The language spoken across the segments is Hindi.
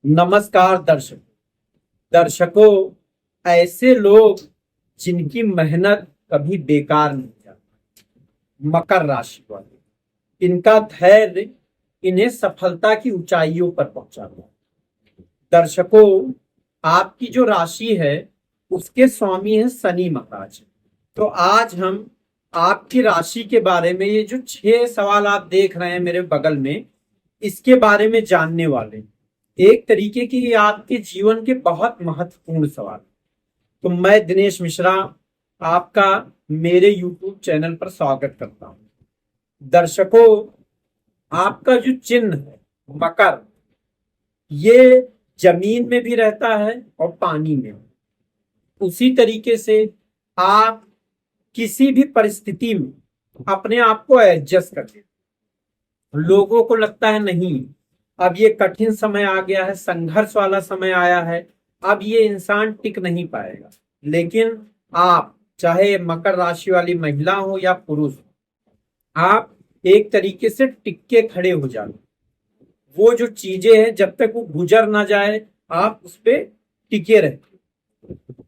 नमस्कार दर्शकों। ऐसे लोग जिनकी मेहनत कभी बेकार नहीं जाती, मकर राशि वाले, इनका धैर्य इन्हें सफलता की ऊंचाइयों पर पहुंचाता है। दर्शकों, आपकी जो राशि है उसके स्वामी है शनि महाराज। तो आज हम आपकी राशि के बारे में, ये जो 6 सवाल आप देख रहे हैं मेरे बगल में, इसके बारे में जानने वाले हैं। एक तरीके की ये आपके जीवन के बहुत महत्वपूर्ण सवाल। तो मैं दिनेश मिश्रा आपका मेरे YouTube चैनल पर स्वागत करता हूं। दर्शकों, आपका जो चिन्ह है मकर, ये जमीन में भी रहता है और पानी में। उसी तरीके से आप किसी भी परिस्थिति में अपने आप को एडजस्ट करते हैं। लोगों को लगता है नहीं, अब ये कठिन समय आ गया है, संघर्ष वाला समय आया है, अब ये इंसान टिक नहीं पाएगा। लेकिन आप, चाहे मकर राशि वाली महिला हो या पुरुष, आप एक तरीके से टिक के खड़े हो जाओ। वो जो चीजें हैं जब तक वो गुजर ना जाए, आप उस पे टिके रहे।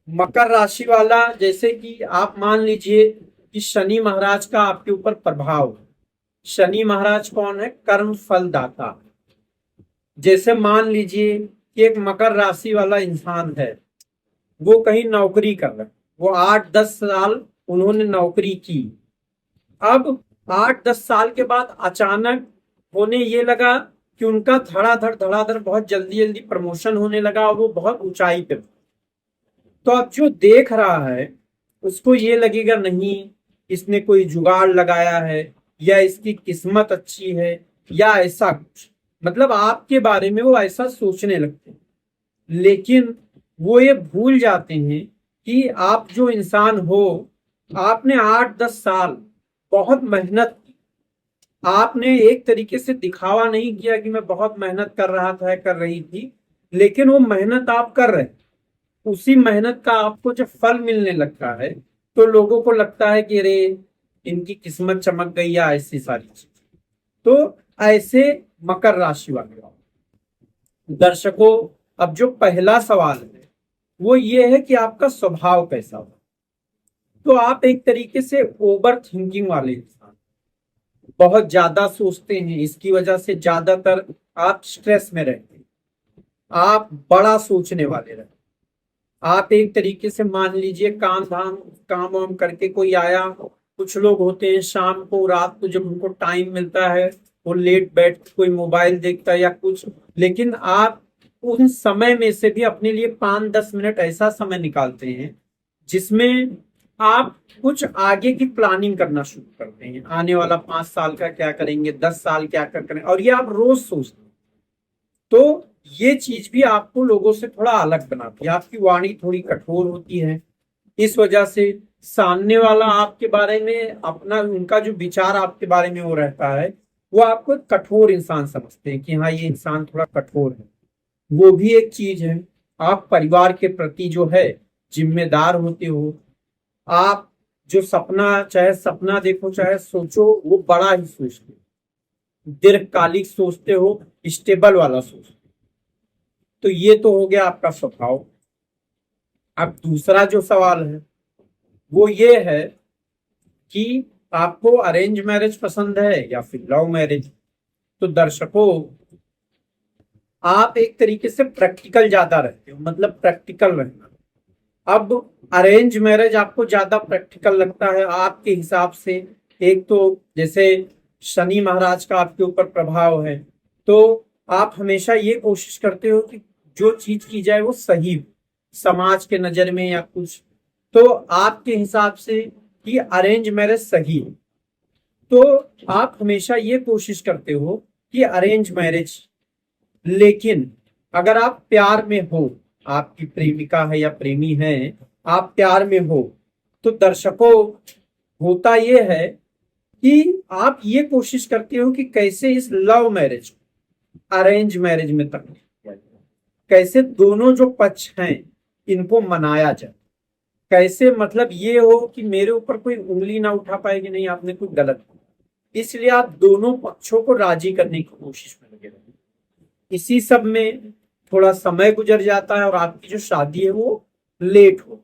मकर राशि वाला, जैसे कि आप मान लीजिए कि शनि महाराज का आपके ऊपर प्रभाव है। शनि महाराज कौन है? कर्म फल दाता। जैसे मान लीजिए कि एक मकर राशि वाला इंसान है, वो कहीं नौकरी कर रहा है, वो 8-10 साल उन्होंने नौकरी की। अब 8-10 साल के बाद अचानक होने ये लगा कि उनका धड़ाधड़ बहुत जल्दी जल्दी प्रमोशन होने लगा और वो बहुत ऊंचाई पे। तो अब जो देख रहा है उसको ये लगेगा नहीं, इसने कोई जुगाड़ लगाया है, या इसकी किस्मत अच्छी है, या ऐसा कुछ। मतलब आपके बारे में वो ऐसा सोचने लगते हैं। लेकिन वो ये भूल जाते हैं कि आप जो इंसान हो, आपने 8-10 साल बहुत मेहनत की। आपने एक तरीके से दिखावा नहीं किया कि मैं बहुत मेहनत कर रहा था, कर रही थी, लेकिन वो मेहनत आप कर रहे। उसी मेहनत का आपको जब फल मिलने लगता है तो लोगों को लगता है कि अरे, इनकी किस्मत चमक गई, या ऐसी सारी चीज। तो ऐसे मकर राशि वाले दर्शकों, अब जो पहला सवाल है वो ये है कि आपका स्वभाव कैसा हो। तो आप एक तरीके से ओवर थिंकिंग वाले इंसान, बहुत ज्यादा सोचते हैं, इसकी वजह से ज्यादातर आप स्ट्रेस में रहते हैं। आप बड़ा सोचने वाले रहते हैं। आप एक तरीके से मान लीजिए काम वाम करके कोई आया, कुछ लोग होते हैं शाम को रात को जब उनको टाइम मिलता है वो लेट बैठ कोई मोबाइल देखता है या कुछ। लेकिन आप उन समय में से भी अपने लिए 5-10 मिनट ऐसा समय निकालते हैं जिसमें आप कुछ आगे की प्लानिंग करना शुरू करते हैं। आने वाला 5 साल का क्या करेंगे, 10 साल क्या करें, और ये आप रोज सोचते हैं। तो ये चीज भी आपको लोगों से थोड़ा अलग बनाती है। आपकी वाणी थोड़ी कठोर होती है, इस वजह से सामने वाला आपके बारे में अपना, उनका जो विचार आपके बारे में वो रहता है, वो आपको एक कठोर इंसान समझते हैं कि हाँ, ये इंसान थोड़ा कठोर है। वो भी एक चीज है। आप परिवार के प्रति जो है जिम्मेदार होते हो। आप जो सपना, चाहे सपना देखो चाहे सोचो, वो बड़ा ही सोचते हो, दीर्घकालिक सोचते हो, स्टेबल वाला सोचते हो। तो ये तो हो गया आपका स्वभाव। अब दूसरा जो सवाल है वो ये है कि आपको अरेंज मैरिज पसंद है या फिर लव मैरिज। तो दर्शकों, आप एक तरीके से प्रैक्टिकल ज्यादा रहते हो, मतलब प्रैक्टिकल रहना। अब अरेंज मैरिज आपको ज्यादा प्रैक्टिकल लगता है आपके हिसाब से। एक तो जैसे शनि महाराज का आपके ऊपर प्रभाव है, तो आप हमेशा ये कोशिश करते हो कि जो चीज की जाए वो सही हो, समाज के नजर में या कुछ। तो आपके हिसाब से कि अरेंज मैरिज सही है, तो आप हमेशा ये कोशिश करते हो कि अरेंज मैरिज। लेकिन अगर आप प्यार में हो, आपकी प्रेमिका है या प्रेमी है, आप प्यार में हो, तो दर्शकों, होता यह है कि आप ये कोशिश करते हो कि कैसे इस लव मैरिज अरेंज मैरिज में तब्दील किया जाए, कैसे दोनों जो पक्ष हैं इनको मनाया जाए, कैसे मतलब ये हो कि मेरे ऊपर कोई उंगली ना उठा पाए कि नहीं आपने कुछ गलत किया। इसलिए आप दोनों पक्षों को राजी करने की कोशिश में लगे रहे। इसी सब में थोड़ा समय गुजर जाता है और आपकी जो शादी है वो लेट हो।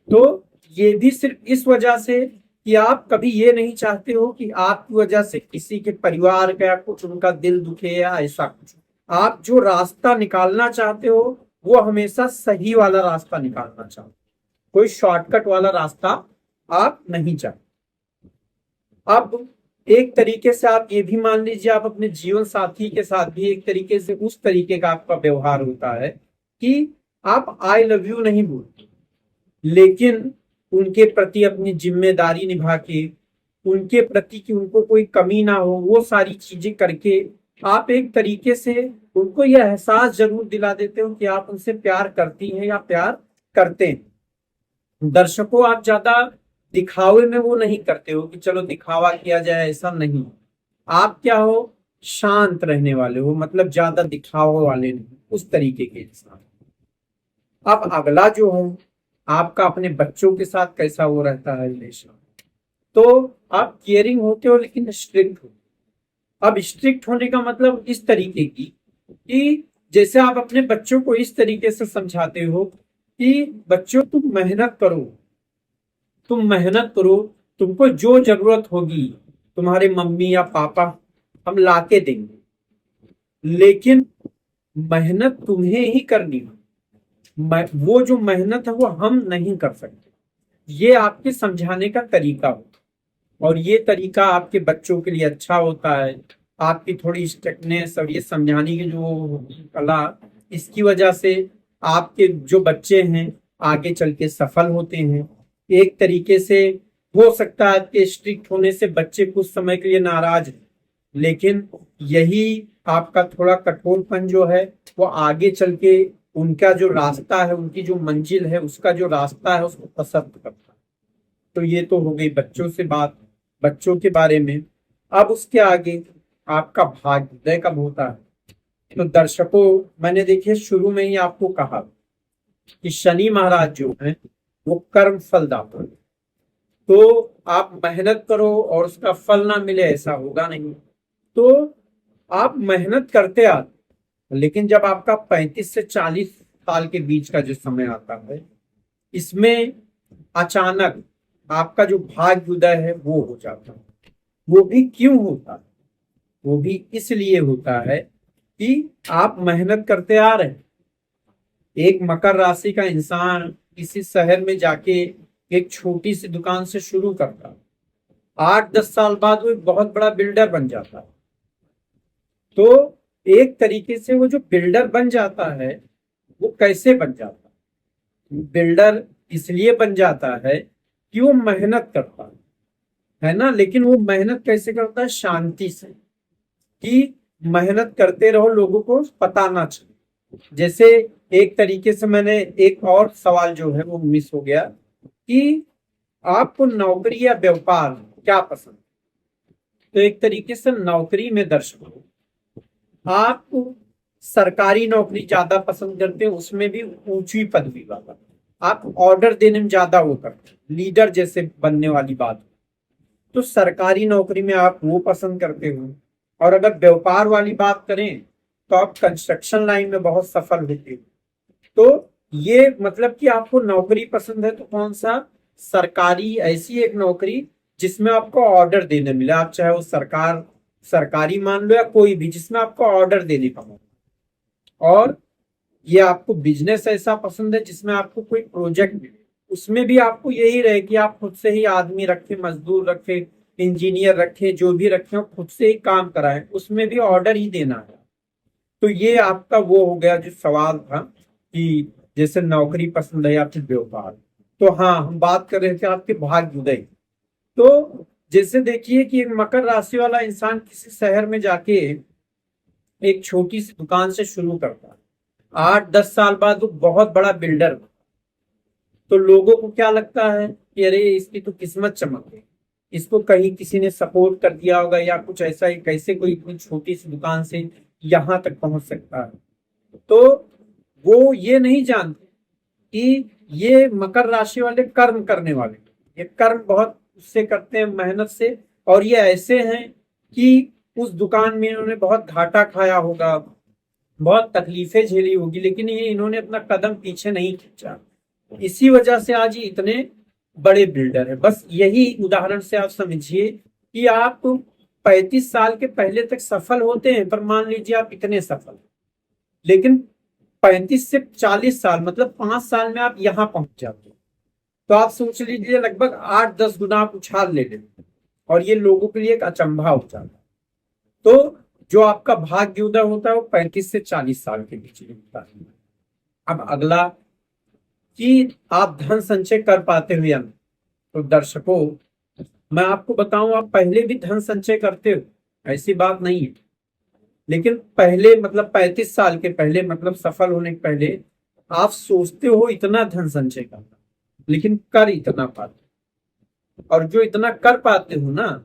तो ये भी सिर्फ इस वजह से कि आप कभी ये नहीं चाहते हो कि आपकी वजह से किसी के परिवार का या कुछ उनका दिल दुखे या ऐसा कुछ। आप जो रास्ता निकालना चाहते हो वो हमेशा सही वाला रास्ता निकालना चाहते हो, कोई शॉर्टकट वाला रास्ता आप नहीं चाहते। अब एक तरीके से आप ये भी मान लीजिए, आप अपने जीवन साथी के साथ भी एक तरीके से उस तरीके का आपका व्यवहार होता है कि आप आई लव यू नहीं बोलते, लेकिन उनके प्रति अपनी जिम्मेदारी निभा के, उनके प्रति कि उनको कोई कमी ना हो, वो सारी चीजें करके आप एक तरीके से उनको यह एहसास जरूर दिला देते हो कि आप उनसे प्यार करती हैं या प्यार करते हैं। दर्शकों, आप ज्यादा दिखावे में वो नहीं करते हो कि चलो दिखावा किया जाए, ऐसा नहीं। आप क्या हो, शांत रहने वाले हो, मतलब ज्यादा दिखावा वाले नहीं, उस तरीके के इंसान। अब अगला जो है, आपका अपने बच्चों के साथ कैसा वो रहता है रिलेशन। तो आप केयरिंग होते हो लेकिन स्ट्रिक्ट हो। अब स्ट्रिक्ट होने का मतलब इस तरीके की कि जैसे आप अपने बच्चों को इस तरीके से समझाते हो कि बच्चों तुम मेहनत करो, तुमको जो जरूरत होगी तुम्हारे मम्मी या पापा हम लाके देंगे, लेकिन मेहनत तुम्हें ही करनी है। वो जो मेहनत है वो हम नहीं कर सकते। ये आपके समझाने का तरीका होता है और ये तरीका आपके बच्चों के लिए अच्छा होता है। आपकी थोड़ी स्ट्रिक्टनेस और ये समझाने की जो कला, इसकी वजह से आपके जो बच्चे हैं आगे चल के सफल होते हैं। एक तरीके से हो सकता है कि स्ट्रिक्ट होने से बच्चे कुछ समय के लिए नाराज हैं, लेकिन यही आपका थोड़ा कठोरपन जो है वो आगे चल के उनका जो रास्ता है, उनकी जो मंजिल है, उसका जो रास्ता है उसको पसंद करता है। तो ये तो हो गई बच्चों से बात, बच्चों के बारे में। अब उसके आगे आपका भाग्योदय कब होता है। तो दर्शकों, मैंने देखिए शुरू में ही आपको कहा कि शनि महाराज जो है वो कर्म फल दाता है। तो आप मेहनत करो और उसका फल ना मिले, ऐसा होगा नहीं। तो आप मेहनत करते आते, लेकिन जब आपका 35 से 40 साल के बीच का जो समय आता है, इसमें अचानक आपका जो भाग्योदय है वो हो जाता है। वो भी क्यों होता है? वो भी इसलिए होता है कि आप मेहनत करते आ रहे हैं। एक मकर राशि का इंसान किसी शहर में जाके एक छोटी सी दुकान से शुरू करता है, 8-10 साल बाद वो एक बहुत बड़ा बिल्डर बन जाता है। तो एक तरीके से वो जो बिल्डर बन जाता है वो कैसे बन जाता है? बिल्डर इसलिए बन जाता है कि वो मेहनत करता है ना। लेकिन वो मेहनत कैसे करता है? शांति से, कि मेहनत करते रहो, लोगों को पता ना चले। जैसे एक तरीके से मैंने एक और सवाल जो है वो मिस हो गया कि आपको नौकरी या व्यापार क्या पसंद। तो एक तरीके से नौकरी में दर्शकों, आप सरकारी नौकरी ज्यादा पसंद करते हैं, उसमें भी ऊंची पदवी वाला। आप ऑर्डर देने में ज्यादा वो करते हैं, लीडर जैसे बनने वाली बात। तो सरकारी नौकरी में आप वो पसंद करते हो। और अगर व्यापार वाली बात करें तो आप कंस्ट्रक्शन लाइन में बहुत सफल होते हो। तो ये मतलब कि आपको नौकरी पसंद है तो कौन सा? सरकारी, ऐसी एक नौकरी जिसमें आपको ऑर्डर देने मिले। आप चाहे वो सरकारी मान लो या कोई भी, जिसमें आपको ऑर्डर देने का मौका। और ये आपको बिजनेस ऐसा पसंद है जिसमें आपको कोई प्रोजेक्ट मिले, उसमें भी आपको यही रहे कि आप खुद से ही आदमी रखे, मजदूर रखे, इंजीनियर रखे, जो भी रखे खुद से ही काम कराएं, उसमें भी ऑर्डर ही देना है। तो ये आपका वो हो गया जो सवाल था कि जैसे नौकरी पसंद है या फिर व्यापार। तो हाँ, हम बात कर रहे थे आपके भाग्योदय। तो जैसे देखिए कि एक मकर राशि वाला इंसान किसी शहर में जाके एक छोटी सी दुकान से शुरू करता है, 8-10 साल बाद वो बहुत बड़ा बिल्डर। तो लोगों को क्या लगता है कि अरे इसकी तो किस्मत चमक गई, इसको कहीं किसी ने सपोर्ट कर दिया होगा या कुछ ऐसा ही, कैसे कोई इतनी छोटी सी दुकान से यहां तक पहुंच सकता है। तो वो ये नहीं जानते कि ये मकर राशि वाले कर्म करने वाले, ये कर्म बहुत उससे करते हैं, मेहनत से। और ये ऐसे हैं कि उस दुकान में इन्होंने बहुत घाटा खाया होगा, बहुत तकलीफें झेली होगी, लेकिन ये इन्होंने अपना कदम पीछे नहीं खींचा। इसी वजह से आज ये इतने बड़े बिल्डर है। बस यही उदाहरण से आप समझिए कि आप 35 साल के पहले तक सफल होते हैं, पर मान लीजिए आप इतने सफल, लेकिन 35 से 40 साल मतलब 5 साल में आप यहां पहुंच जाते हो। तो आप सोच लीजिए लगभग 8-10 गुना आप उछाल ले लेते, और ये लोगों के लिए एक अचंभा हो जाता है। तो जो आपका भाग्य उदय होता है वो 35 से 40 साल के बीच में होता है। अब अगला कि आप धन संचय कर पाते हो या नहीं। तो दर्शकों, मैं आपको बताऊं, आप पहले भी धन संचय करते हो, ऐसी बात नहीं है, लेकिन पहले मतलब 35 साल के पहले मतलब सफल होने के पहले आप सोचते हो इतना धन संचय करना, लेकिन कर इतना पाते, और जो इतना कर पाते हो ना,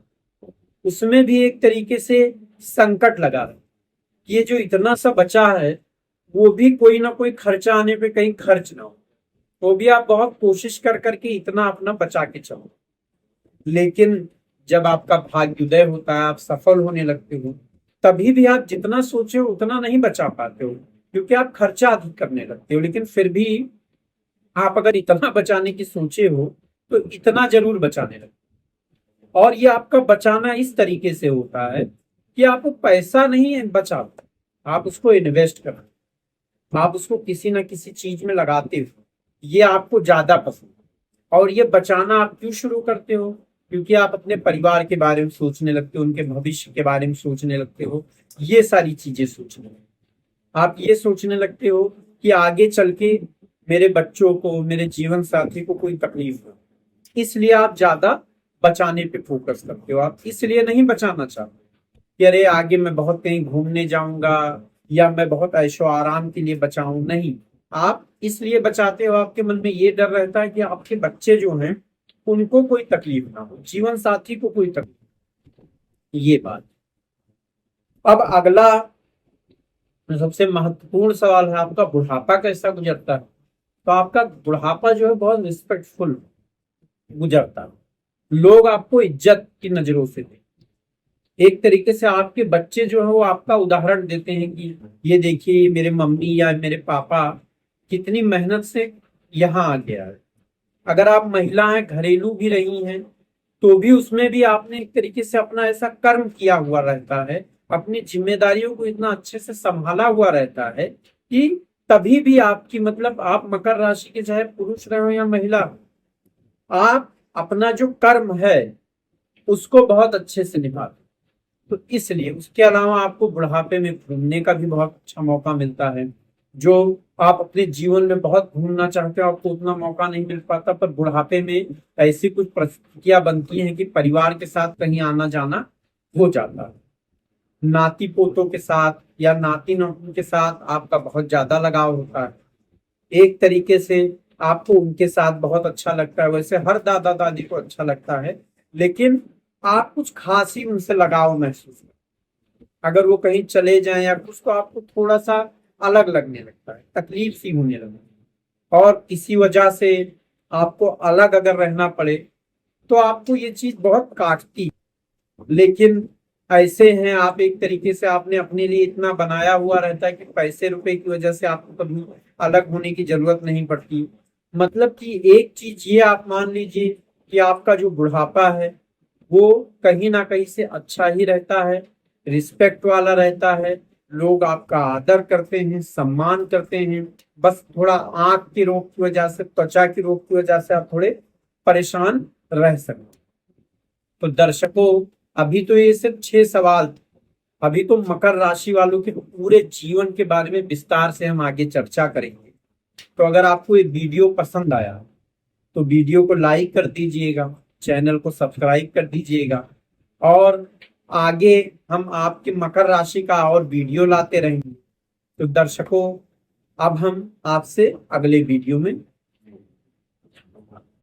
उसमें भी एक तरीके से संकट लगा रहे। ये जो इतना सा बचा है वो भी कोई ना कोई खर्चा आने पे कहीं खर्च ना हो, तो भी आप बहुत कोशिश कर करके इतना अपना बचा के चलो। लेकिन जब आपका भाग्योदय होता है, आप सफल होने लगते हो, तभी भी आप जितना सोचे हो उतना नहीं बचा पाते हो, क्योंकि आप खर्चा अधिक करने लगते हो। लेकिन फिर भी आप अगर इतना बचाने की सोचे हो तो इतना जरूर बचाने लगते हो। और ये आपका बचाना इस तरीके से होता है कि आप पैसा नहीं बचाते, आप उसको इन्वेस्ट करते, आप उसको किसी ना किसी चीज में लगाते हो। ये आपको ज्यादा पसंद है। और ये बचाना आप क्यों शुरू करते हो? क्योंकि आप अपने परिवार के बारे में सोचने लगते हो, उनके भविष्य के बारे में सोचने लगते हो, ये सारी चीजें सोचने लगते हो। आप ये सोचने लगते हो कि आगे चल के मेरे बच्चों को, मेरे जीवन साथी को कोई तकलीफ हो, इसलिए आप ज्यादा बचाने पे फोकस करते हो। आप इसलिए नहीं बचाना चाहते कि अरे आगे मैं बहुत कहीं घूमने जाऊंगा या मैं बहुत ऐशो आराम के लिए बचाऊं, नहीं। आप इसलिए बचाते हो, आपके मन में ये डर रहता है कि आपके बच्चे जो हैं उनको कोई तकलीफ ना हो, जीवन साथी को कोई तकलीफ, ये बात। अब अगला सबसे महत्वपूर्ण सवाल है, आपका बुढ़ापा कैसा गुजरता है? तो आपका बुढ़ापा जो है बहुत रिस्पेक्टफुल गुजरता है। लोग आपको इज्जत की नजरों से देखते, एक तरीके से आपके बच्चे जो है वो आपका उदाहरण देते हैं कि ये देखिए मेरे मम्मी या मेरे पापा कितनी मेहनत से यहाँ आ गया है। अगर आप महिला हैं, घरेलू भी रही हैं, तो भी उसमें भी आपने एक तरीके से अपना ऐसा कर्म किया हुआ रहता है, अपनी जिम्मेदारियों को इतना अच्छे से संभाला हुआ रहता है कि तभी भी आपकी मतलब आप मकर राशि के चाहे पुरुष रहे हो या महिला, आप अपना जो कर्म है उसको बहुत अच्छे से निभाते। तो इसलिए उसके अलावा आपको बुढ़ापे में घूमने का भी बहुत अच्छा मौका मिलता है। जो आप अपने जीवन में बहुत घूमना चाहते हो, आपको उतना मौका नहीं मिल पाता, पर बुढ़ापे में ऐसी कुछ परिस्थितियां बनती हैं कि परिवार के साथ कहीं आना जाना हो जाता है। नाती पोतों के साथ या नाती नातों के साथ आपका बहुत ज्यादा लगाव होता है। एक तरीके से आपको उनके साथ बहुत अच्छा लगता है, वैसे हर दादा दादी को अच्छा लगता है, लेकिन आप कुछ खास ही उनसे लगाव महसूस करते हैं। अगर वो कहीं चले जाएं या कुछ, तो आपको थोड़ा सा अलग लगने लगता है, तकलीफ सी होने लगती है, और इसी वजह से आपको अलग अगर रहना पड़े तो आपको ये चीज बहुत काटती है। लेकिन ऐसे हैं आप, एक तरीके से आपने अपने लिए इतना बनाया हुआ रहता है कि पैसे रुपए की वजह से आपको कभी अलग होने की जरूरत नहीं पड़ती। मतलब कि एक चीज ये आप मान लीजिए कि आपका जो बुढ़ापा है वो कहीं ना कहीं से अच्छा ही रहता है, रिस्पेक्ट वाला रहता है, लोग आपका आदर करते हैं, सम्मान करते हैं। बस थोड़ा आंख की रोग की वजह से, त्वचा की रोग की वजह से आप थोड़े परेशान रह सकते। तो दर्शकों, अभी तो ये सिर्फ 6 सवाल थे। अभी तो मकर राशि वालों के पूरे जीवन के बारे में विस्तार से हम आगे चर्चा करेंगे। तो अगर आपको ये वीडियो पसंद आया तो वीडियो को लाइक कर दीजिएगा, चैनल को सब्सक्राइब कर दीजिएगा, और आगे हम आपके मकर राशि का और वीडियो लाते रहेंगे। तो दर्शकों, अब हम आपसे अगले वीडियो में